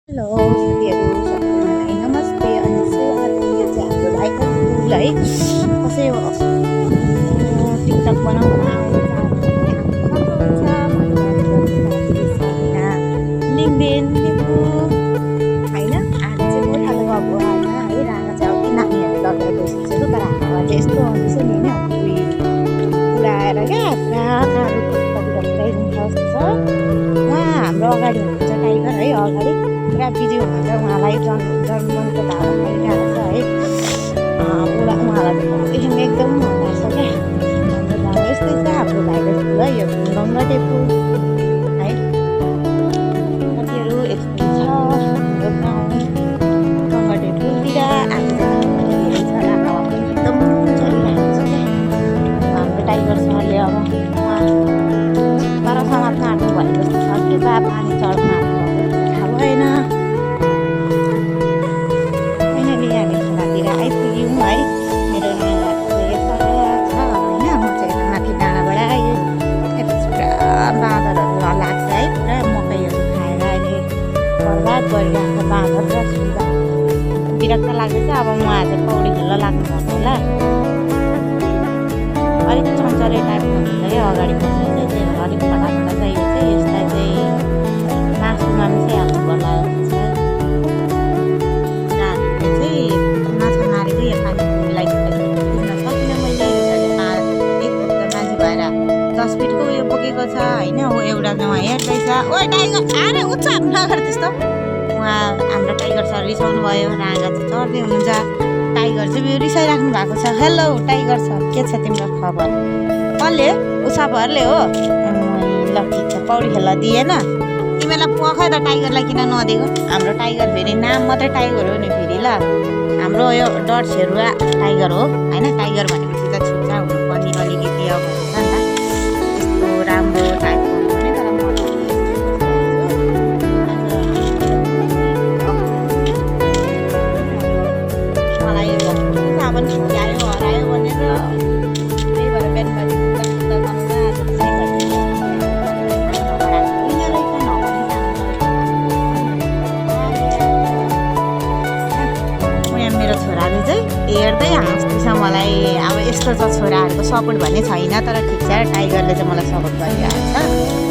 hello साथीहरू सबैजनालाई नमस्ते अनि सुहानी यो चाहिँ हाम्रो भाइको फुल है कसै टिकटक बनाउन लिङ्कडिन होइन आज चाहिँ गोठालो अब होइन है रागा चाहिँ अब नानीहरू लगेर गइसकेको तर हाम्रो चाहिँ यस्तो आउँदैछ नि होइन पुरा आएर क्या पुरा उहाँ हाम्रो अगाडि हुनुहुन्छ टाइगर है अगाडि पुरा बिजी हुनुहुन्छ उहाँलाई जन्मको धारा गरिरहेको छ है उहाँलाई देख्नु एकदम मन लाग्छ क्या हाम्रो गाउँ यस्तै छ हाम्रो भाइको फुल है यो गङ्गटे फुल है कतिहरू यस्तो छ हाम्रो गाउँ गङ्गटे फुलतिर आज एकदम चलिरहेको छ क्या हाम्रो टाइगर सरले अब उहाँ परसम्म काट्नु भएको जस्तो छ के बा पानी चढ्नु थाहा भएन फाइनली हामी खोलातिर आइपुग्यौँ है मेरो नानीहरू छ होइन म चाहिँ माथि डाँडाबाट आएँ त्यसपछि पुरा बाँदरहरू लाग्छ है पुरा मकैहरू खाएर अहिले बर्बाद गरिरहेको बाँदर र सुगा विरक्त लाग्दैछ अब म आज पौडी खेल्न लाग्नु पर्छ होला अलिक चम्चरे टाइपको हुन्छ है अगाडि बस्ने चाहिँ अलिक फटाफट चाहिँ यो चाहिँ यसलाई चाहिँ मासुमा चाहिँ हाल्नु पर्ला चाहिँ माछा मारेको यो पानीलाई बुझ्न सकिनँ मैले एक मान्छे भएर 10 फिटको उयो बोकेको छ होइन ऊ एउटा उहाँ हेर्दैछ ओ टाइगर अरे उच्च नगर त्यस्तो उहाँ हाम्रो टाइगर सर रिसाउनु भयो रागा चाहिँ चढ्दै हुनुहुन्छ टाइगर चाहिँ रिसाइराख्नु भएको छ हेलो टाइगर सर के छ तिम्रो खबर कसले उसापहरूले हो ल ठिक छ पौडी खेल्न दिएन तिमीलाई पख त टाइगरलाई किन नदिएको हाम्रो टाइगर फेरि नाम मात्रै टाइगर हो नि फेरि ल हाम्रो यो डट सेरुवा टाइगर हो होइन टाइगर भनेपछि त छुट्टा हुनुपर्ने अलिकति अब हुन्छ नि त यस्तो राम्रो टाइपको हुने तर मलाई साबन छुट्यायो हरायो भनेर त्यही भएर बिहान मेरो छोराले चाहिँ हेर्दै हाँस्दैछ मलाई अब यस्तो छ छोराहरूको सपोर्ट भन्ने छैन तर ठिक छ टाइगरले चाहिँ मलाई सपोर्ट गरिरहेको छ